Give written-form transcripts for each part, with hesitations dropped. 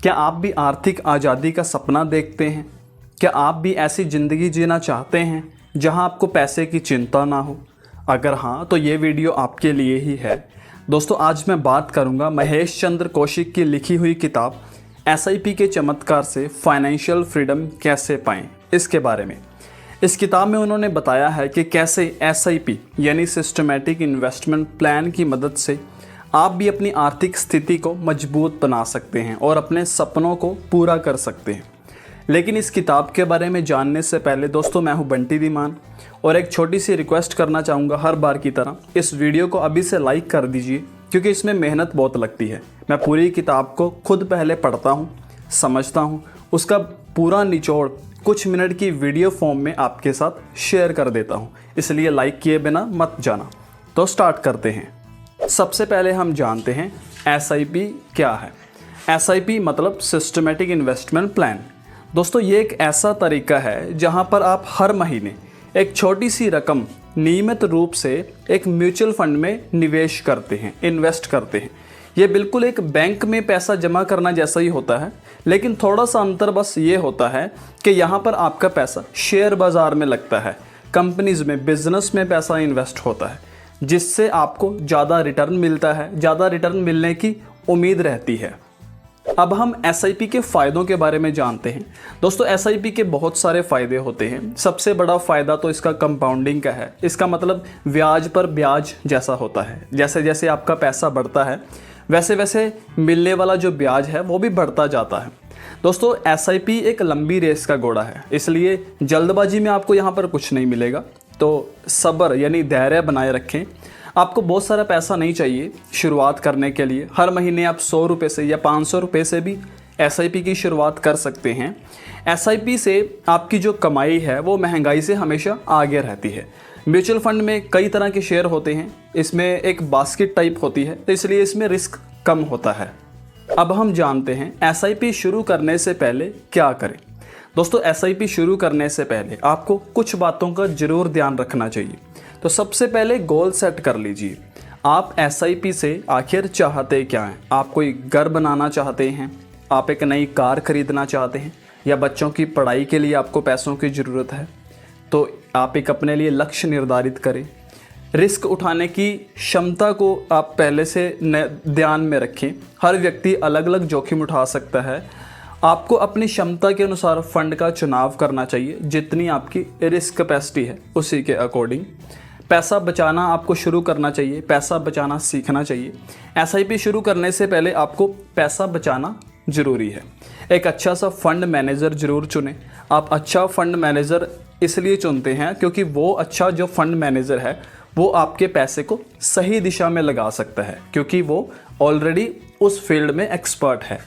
क्या आप भी आर्थिक आज़ादी का सपना देखते हैं? क्या आप भी ऐसी ज़िंदगी जीना चाहते हैं जहां आपको पैसे की चिंता ना हो? अगर हाँ, तो ये वीडियो आपके लिए ही है। दोस्तों, आज मैं बात करूंगा महेश चंद्र कौशिक की लिखी हुई किताब एसआईपी के चमत्कार से फाइनेंशियल फ्रीडम कैसे पाएं, इसके बारे में। इस किताब में उन्होंने बताया है कि कैसे एसआईपी यानी सिस्टमैटिक इन्वेस्टमेंट प्लान की मदद से आप भी अपनी आर्थिक स्थिति को मजबूत बना सकते हैं और अपने सपनों को पूरा कर सकते हैं। लेकिन इस किताब के बारे में जानने से पहले दोस्तों, मैं हूं बंटी धीमान और एक छोटी सी रिक्वेस्ट करना चाहूँगा हर बार की तरह, इस वीडियो को अभी से लाइक कर दीजिए क्योंकि इसमें मेहनत बहुत लगती है। मैं पूरी किताब को खुद पहले पढ़ता हूँ, समझता हूँ, उसका पूरा निचोड़ कुछ मिनट की वीडियो फॉर्म में आपके साथ शेयर कर देता हूँ, इसलिए लाइक किए बिना मत जाना। तो स्टार्ट करते हैं। सबसे पहले हम जानते हैं एसआईपी क्या है। एसआईपी मतलब सिस्टमैटिक इन्वेस्टमेंट प्लान। दोस्तों, ये एक ऐसा तरीका है जहां पर आप हर महीने एक छोटी सी रकम नियमित रूप से एक म्यूचुअल फंड में निवेश करते हैं, इन्वेस्ट करते हैं। ये बिल्कुल एक बैंक में पैसा जमा करना जैसा ही होता है, लेकिन थोड़ा सा अंतर बस ये होता है कि यहाँ पर आपका पैसा शेयर बाज़ार में लगता है, कंपनीज़ में, बिजनेस में पैसा इन्वेस्ट होता है, जिससे आपको ज़्यादा रिटर्न मिलता है, ज़्यादा रिटर्न मिलने की उम्मीद रहती है। अब हम एसआईपी के फ़ायदों के बारे में जानते हैं। दोस्तों, एसआईपी के बहुत सारे फ़ायदे होते हैं। सबसे बड़ा फ़ायदा तो इसका कंपाउंडिंग का है। इसका मतलब ब्याज पर ब्याज जैसा होता है। जैसे जैसे आपका पैसा बढ़ता है वैसे वैसे मिलने वाला जो ब्याज है वो भी बढ़ता जाता है। दोस्तों, एसआईपी एक लंबी रेस का घोड़ा है, इसलिए जल्दबाजी में आपको यहाँ पर कुछ नहीं मिलेगा। तो सब्र यानी धैर्य बनाए रखें। आपको बहुत सारा पैसा नहीं चाहिए शुरुआत करने के लिए। हर महीने आप 100 रुपये से या 500 रुपये से भी एसआईपी की शुरुआत कर सकते हैं। एसआईपी से आपकी जो कमाई है वो महंगाई से हमेशा आगे रहती है। म्यूचुअल फंड में कई तरह के शेयर होते हैं, इसमें एक बास्केट टाइप होती है, तो इसलिए इसमें रिस्क कम होता है। अब हम जानते हैं एसआईपी शुरू करने से पहले क्या करें। दोस्तों, एसआईपी शुरू करने से पहले आपको कुछ बातों का ज़रूर ध्यान रखना चाहिए। तो सबसे पहले गोल सेट कर लीजिए। आप एसआईपी से आखिर चाहते क्या हैं? आप कोई घर बनाना चाहते हैं, आप एक नई कार खरीदना चाहते हैं, या बच्चों की पढ़ाई के लिए आपको पैसों की ज़रूरत है? तो आप एक अपने लिए लक्ष्य निर्धारित करें। रिस्क उठाने की क्षमता को आप पहले से ध्यान में रखें। हर व्यक्ति अलग अलग जोखिम उठा सकता है। आपको अपनी क्षमता के अनुसार फंड का चुनाव करना चाहिए। जितनी आपकी रिस्क कैपेसिटी है उसी के अकॉर्डिंग पैसा बचाना आपको शुरू करना चाहिए। पैसा बचाना सीखना चाहिए। एसआईपी शुरू करने से पहले आपको पैसा बचाना ज़रूरी है। एक अच्छा सा फंड मैनेजर ज़रूर चुनें। आप अच्छा फंड मैनेजर इसलिए चुनते हैं क्योंकि वो अच्छा जो फंड मैनेजर है वो आपके पैसे को सही दिशा में लगा सकता है, क्योंकि वो ऑलरेडी उस फील्ड में एक्सपर्ट है।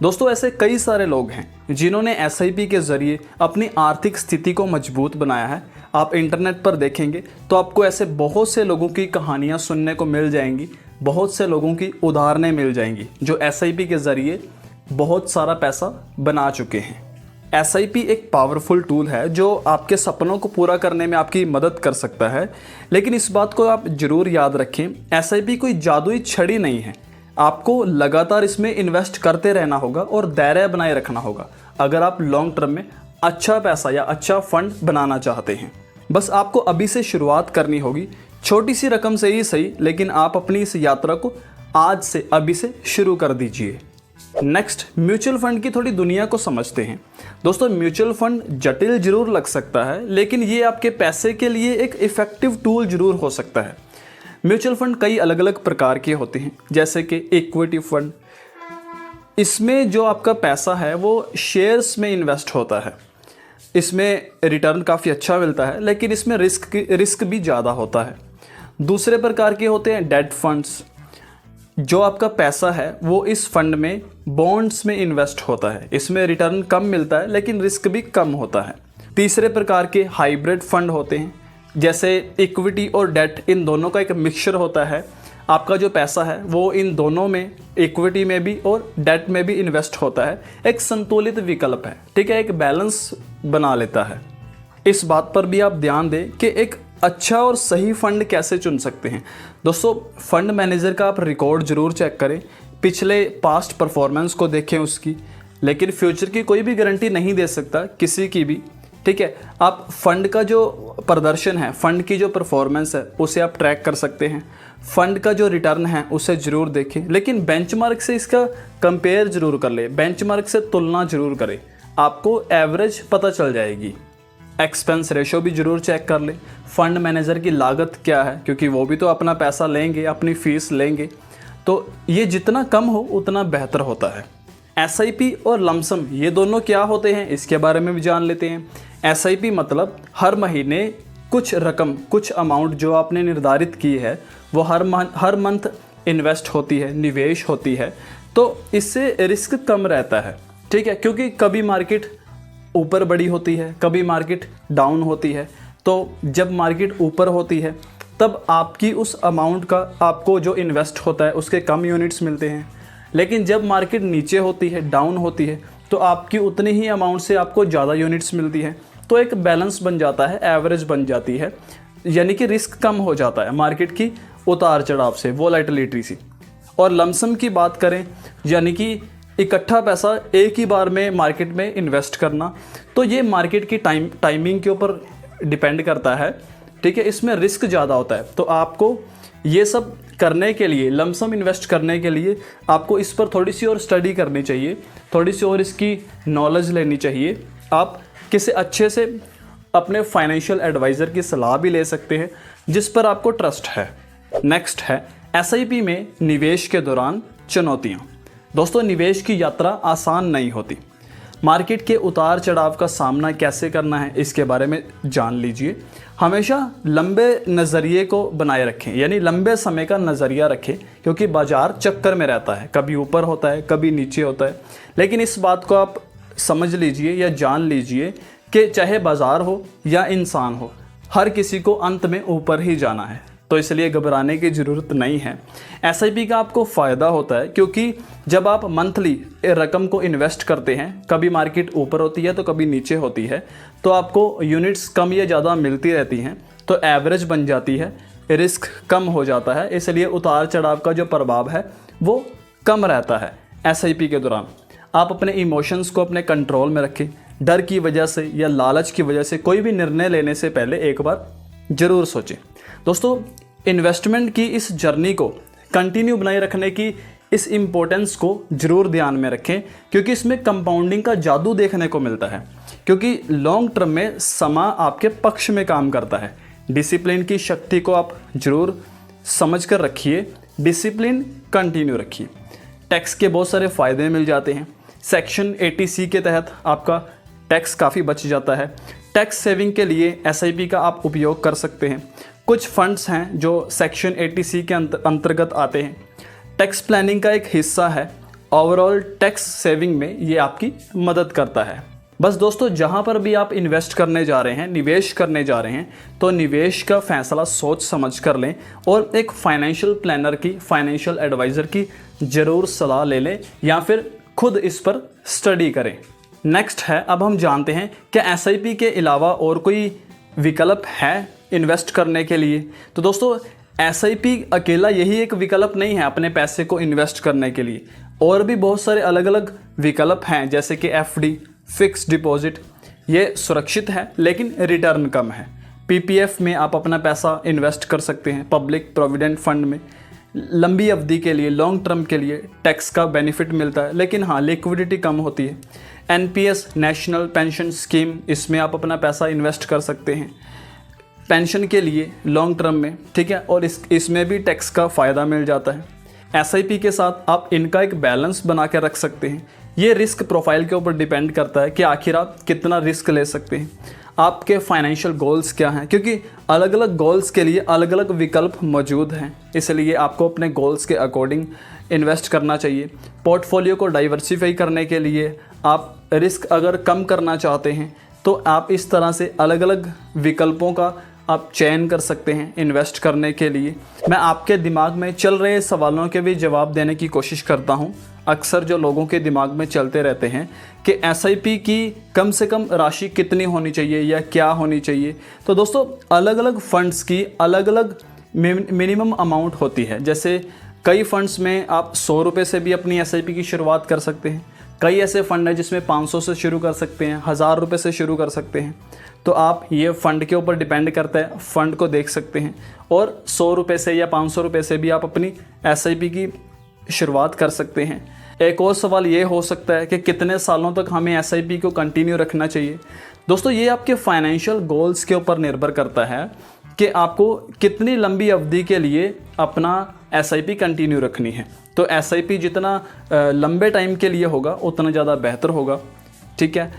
दोस्तों, ऐसे कई सारे लोग हैं जिन्होंने एसआईपी के ज़रिए अपनी आर्थिक स्थिति को मजबूत बनाया है। आप इंटरनेट पर देखेंगे तो आपको ऐसे बहुत से लोगों की कहानियाँ सुनने को मिल जाएंगी, बहुत से लोगों की उदाहरणें मिल जाएंगी जो एसआईपी के ज़रिए बहुत सारा पैसा बना चुके हैं। एसआईपी एक पावरफुल टूल है जो आपके सपनों को पूरा करने में आपकी मदद कर सकता है। लेकिन इस बात को आप ज़रूर याद रखें, एसआईपी कोई जादुई छड़ी नहीं है। आपको लगातार इसमें इन्वेस्ट करते रहना होगा और धैर्य बनाए रखना होगा अगर आप लॉन्ग टर्म में अच्छा पैसा या अच्छा फंड बनाना चाहते हैं। बस आपको अभी से शुरुआत करनी होगी, छोटी सी रकम से ही सही, लेकिन आप अपनी इस यात्रा को आज से, अभी से शुरू कर दीजिए। नेक्स्ट, म्यूचुअल फंड की थोड़ी दुनिया को समझते हैं। दोस्तों, म्यूचुअल फंड जटिल जरूर लग सकता है, लेकिन ये आपके पैसे के लिए एक इफ़ेक्टिव टूल जरूर हो सकता है। म्यूचुअल फंड कई अलग अलग प्रकार के होते हैं, जैसे कि इक्विटी फंड। इसमें जो आपका पैसा है वो शेयर्स में इन्वेस्ट होता है। इसमें रिटर्न काफ़ी अच्छा मिलता है, लेकिन इसमें रिस्क भी ज़्यादा होता है। दूसरे प्रकार के होते हैं डेट फंड्स। जो आपका पैसा है वो इस फंड में बॉन्ड्स में इन्वेस्ट होता है। इसमें रिटर्न कम मिलता है लेकिन रिस्क भी कम होता है। तीसरे प्रकार के हाइब्रिड फंड होते हैं, जैसे इक्विटी और डेट, इन दोनों का एक मिक्सचर होता है। आपका जो पैसा है वो इन दोनों में, इक्विटी में भी और डेट में भी इन्वेस्ट होता है। एक संतुलित विकल्प है, ठीक है, एक बैलेंस बना लेता है। इस बात पर भी आप ध्यान दें कि एक अच्छा और सही फंड कैसे चुन सकते हैं। दोस्तों, फंड मैनेजर का आप रिकॉर्ड ज़रूर चेक करें। पिछले पास्ट परफॉर्मेंस को देखें उसकी, लेकिन फ्यूचर की कोई भी गारंटी नहीं दे सकता किसी की भी, ठीक है। आप फंड का जो प्रदर्शन है, फंड की जो परफॉर्मेंस है उसे आप ट्रैक कर सकते हैं, फंड का जो रिटर्न है उसे ज़रूर देखें, लेकिन बेंचमार्क से इसका कंपेयर ज़रूर कर ले, बेंचमार्क से तुलना ज़रूर करें, आपको एवरेज पता चल जाएगी। एक्सपेंस रेशो भी ज़रूर चेक कर ले, फ़ंड मैनेजर की लागत क्या है, क्योंकि वो भी तो अपना पैसा लेंगे, अपनी फ़ीस लेंगे, तो ये जितना कम हो उतना बेहतर होता है। एसआईपी और लमसम ये दोनों क्या होते हैं इसके बारे में भी जान लेते हैं। एसआईपी मतलब हर महीने कुछ रकम, कुछ अमाउंट जो आपने निर्धारित की है वो हर मंथ इन्वेस्ट होती है, निवेश होती है, तो इससे रिस्क कम रहता है, ठीक है। क्योंकि कभी मार्केट ऊपर बड़ी होती है, कभी मार्केट डाउन होती है, तो जब मार्केट ऊपर होती है तब आपकी उस अमाउंट का आपको जो इन्वेस्ट होता है उसके कम यूनिट्स मिलते हैं, लेकिन जब मार्केट नीचे होती है, डाउन होती है, तो आपकी उतनी ही अमाउंट से आपको ज़्यादा यूनिट्स मिलती है, तो एक बैलेंस बन जाता है, एवरेज बन जाती है, यानी कि रिस्क कम हो जाता है मार्केट की उतार चढ़ाव से, वोलेटिलिटी से। और लमसम की बात करें, यानी कि इकट्ठा पैसा एक ही बार में मार्केट में इन्वेस्ट करना, तो ये मार्केट की टाइमिंग के ऊपर डिपेंड करता है, ठीक है। इसमें रिस्क ज़्यादा होता है, तो आपको ये सब करने के लिए, लमसम इन्वेस्ट करने के लिए आपको इस पर थोड़ी सी और स्टडी करनी चाहिए, थोड़ी सी और इसकी नॉलेज लेनी चाहिए। आप किसी अच्छे से अपने फाइनेंशियल एडवाइज़र की सलाह भी ले सकते हैं जिस पर आपको ट्रस्ट है। नेक्स्ट है एसआईपी में निवेश के दौरान चुनौतियाँ। दोस्तों, निवेश की यात्रा आसान नहीं होती। मार्केट के उतार चढ़ाव का सामना कैसे करना है इसके बारे में जान लीजिए। हमेशा लंबे नज़रिए को बनाए रखें, यानी लंबे समय का नज़रिया रखें, क्योंकि बाज़ार चक्कर में रहता है, कभी ऊपर होता है, कभी नीचे होता है। लेकिन इस बात को आप समझ लीजिए या जान लीजिए कि चाहे बाज़ार हो या इंसान हो, हर किसी को अंत में ऊपर ही जाना है, तो इसलिए घबराने की ज़रूरत नहीं है। एसआईपी का आपको फ़ायदा होता है क्योंकि जब आप मंथली रकम को इन्वेस्ट करते हैं, कभी मार्केट ऊपर होती है तो कभी नीचे होती है, तो आपको यूनिट्स कम या ज़्यादा मिलती रहती हैं, तो एवरेज बन जाती है, रिस्क कम हो जाता है, इसलिए उतार चढ़ाव का जो प्रभाव है वो कम रहता है। एसआईपी के दौरान आप अपने इमोशंस को अपने कंट्रोल में रखें। डर की वजह से या लालच की वजह से कोई भी निर्णय लेने से पहले एक बार ज़रूर सोचें। दोस्तों, इन्वेस्टमेंट की इस जर्नी को कंटिन्यू बनाए रखने की इस इम्पोर्टेंस को ज़रूर ध्यान में रखें, क्योंकि इसमें कंपाउंडिंग का जादू देखने को मिलता है, क्योंकि लॉन्ग टर्म में समय आपके पक्ष में काम करता है। डिसिप्लिन की शक्ति को आप ज़रूर समझ कर रखिए, डिसिप्लिन कंटिन्यू रखिए। टैक्स के बहुत सारे फ़ायदे मिल जाते हैं। सेक्शन 80C के तहत आपका टैक्स काफ़ी बच जाता है। टैक्स सेविंग के लिए एसआईपी का आप उपयोग कर सकते हैं। कुछ फंड्स हैं जो सेक्शन 80C के अंतर्गत आते हैं। टैक्स प्लानिंग का एक हिस्सा है। ओवरऑल टैक्स सेविंग में ये आपकी मदद करता है। बस दोस्तों, जहाँ पर भी आप इन्वेस्ट करने जा रहे हैं, निवेश करने जा रहे हैं, तो निवेश का फैसला सोच समझ कर लें और एक फाइनेंशियल प्लानर की, फाइनेंशियल एडवाइज़र की ज़रूर सलाह ले लें या फिर खुद इस पर स्टडी करें। नेक्स्ट है, अब हम जानते हैं क्या एसआईपी के अलावा और कोई विकल्प है इन्वेस्ट करने के लिए। तो दोस्तों, एसआईपी अकेला यही एक विकल्प नहीं है अपने पैसे को इन्वेस्ट करने के लिए, और भी बहुत सारे अलग अलग विकल्प हैं, जैसे कि एफडी, फिक्स डिपॉजिट। ये सुरक्षित है लेकिन रिटर्न कम है। पीपीएफ में आप अपना पैसा इन्वेस्ट कर सकते हैं, पब्लिक प्रोविडेंट फंड में। लंबी अवधि के लिए, लॉन्ग टर्म के लिए टैक्स का बेनिफिट मिलता है, लेकिन हाँ, लिक्विडिटी कम होती है। एनपीएस, नेशनल पेंशन स्कीम, इसमें आप अपना पैसा इन्वेस्ट कर सकते हैं पेंशन के लिए लॉन्ग टर्म में, ठीक है, और इसमें भी टैक्स का फ़ायदा मिल जाता है। एसआईपी के साथ आप इनका एक बैलेंस बना के रख सकते हैं। ये रिस्क प्रोफाइल के ऊपर डिपेंड करता है कि आखिर आप कितना रिस्क ले सकते हैं, आपके फाइनेंशियल गोल्स क्या हैं, क्योंकि अलग अलग गोल्स के लिए अलग अलग विकल्प मौजूद हैं, इसलिए आपको अपने गोल्स के अकॉर्डिंग इन्वेस्ट करना चाहिए। पोर्टफोलियो को डाइवर्सिफाई करने के लिए आप रिस्क अगर कम करना चाहते हैं तो आप इस तरह से अलग अलग विकल्पों का आप चयन कर सकते हैं इन्वेस्ट करने के लिए। मैं आपके दिमाग में चल रहे सवालों के भी जवाब देने की कोशिश करता हूं। अक्सर जो लोगों के दिमाग में चलते रहते हैं कि एसआईपी की कम से कम राशि कितनी होनी चाहिए या क्या होनी चाहिए। तो दोस्तों, अलग अलग फंड्स की अलग अलग मिनिमम अमाउंट होती है। जैसे कई फंड्स में आप 100 रुपये से भी अपनी SIP की शुरुआत कर सकते हैं। कई ऐसे फ़ंड हैं जिसमें 500 से शुरू कर सकते हैं, 1000 रुपये से शुरू कर सकते हैं। तो आप ये फ़ंड के ऊपर डिपेंड करता है, फ़ंड को देख सकते हैं और 100 रुपये से या 500 रुपये से भी आप अपनी SIP की शुरुआत कर सकते हैं। एक और सवाल ये हो सकता है कि कितने सालों तक हमें SIP को कंटिन्यू रखना चाहिए। दोस्तों, ये आपके फाइनेंशियल गोल्स के ऊपर निर्भर करता है कि आपको कितनी लंबी अवधि के लिए अपना SIP कंटिन्यू रखनी है। तो SIP जितना लंबे टाइम के लिए होगा उतना ज़्यादा बेहतर होगा, ठीक है।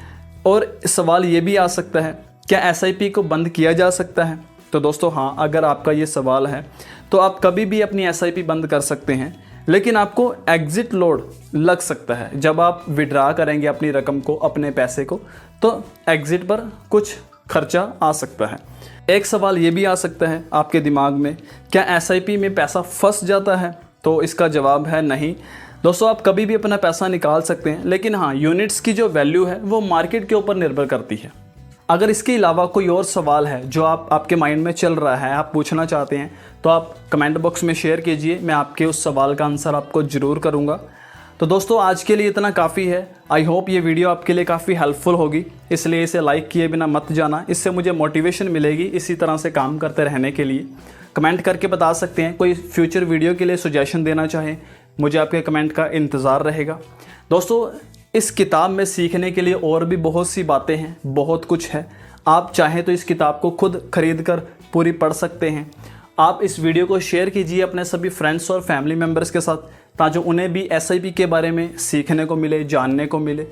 और सवाल ये भी आ सकता है, क्या SIP को बंद किया जा सकता है? तो दोस्तों हाँ, अगर आपका ये सवाल है तो आप कभी भी अपनी SIP बंद कर सकते हैं, लेकिन आपको एग्ज़िट लोड लग सकता है। जब आप विड्रा करेंगे अपनी रकम को, अपने पैसे को, तो एग्ज़िट पर कुछ खर्चा आ सकता है। एक सवाल ये भी आ सकता है आपके दिमाग में, क्या SIP में पैसा फंस जाता है? तो इसका जवाब है नहीं। दोस्तों, आप कभी भी अपना पैसा निकाल सकते हैं, लेकिन हाँ, यूनिट्स की जो वैल्यू है वो मार्केट के ऊपर निर्भर करती है। अगर इसके अलावा कोई और सवाल है जो आपके माइंड में चल रहा है, आप पूछना चाहते हैं, तो आप कमेंट बॉक्स में शेयर कीजिए, मैं आपके उस सवाल का आंसर आपको ज़रूर करूँगा। तो दोस्तों, आज के लिए इतना काफ़ी है। आई होप ये वीडियो आपके लिए काफ़ी हेल्पफुल होगी, इसलिए इसे लाइक किए बिना मत जाना। इससे मुझे मोटिवेशन मिलेगी इसी तरह से काम करते रहने के लिए। कमेंट करके बता सकते हैं, कोई फ्यूचर वीडियो के लिए सजेशन देना चाहें, मुझे आपके कमेंट का इंतज़ार रहेगा। दोस्तों, इस किताब में सीखने के लिए और भी बहुत सी बातें हैं, बहुत कुछ है। आप चाहें तो इस किताब को खुद खरीद कर पूरी पढ़ सकते हैं। आप इस वीडियो को शेयर कीजिए अपने सभी फ्रेंड्स और फैमिली मेम्बर्स के साथ, ताकि उन्हें भी SIP के बारे में सीखने को मिले, जानने को मिले।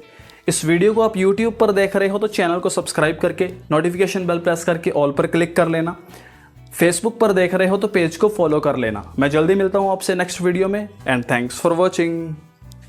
इस वीडियो को आप YouTube पर देख रहे हो तो चैनल को सब्सक्राइब करके नोटिफिकेशन बेल प्रेस करके ऑल पर क्लिक कर लेना। फेसबुक पर देख रहे हो तो पेज को फॉलो कर लेना। मैं जल्दी मिलता हूँ आपसे नेक्स्ट वीडियो में, एंड थैंक्स फॉर वॉचिंग।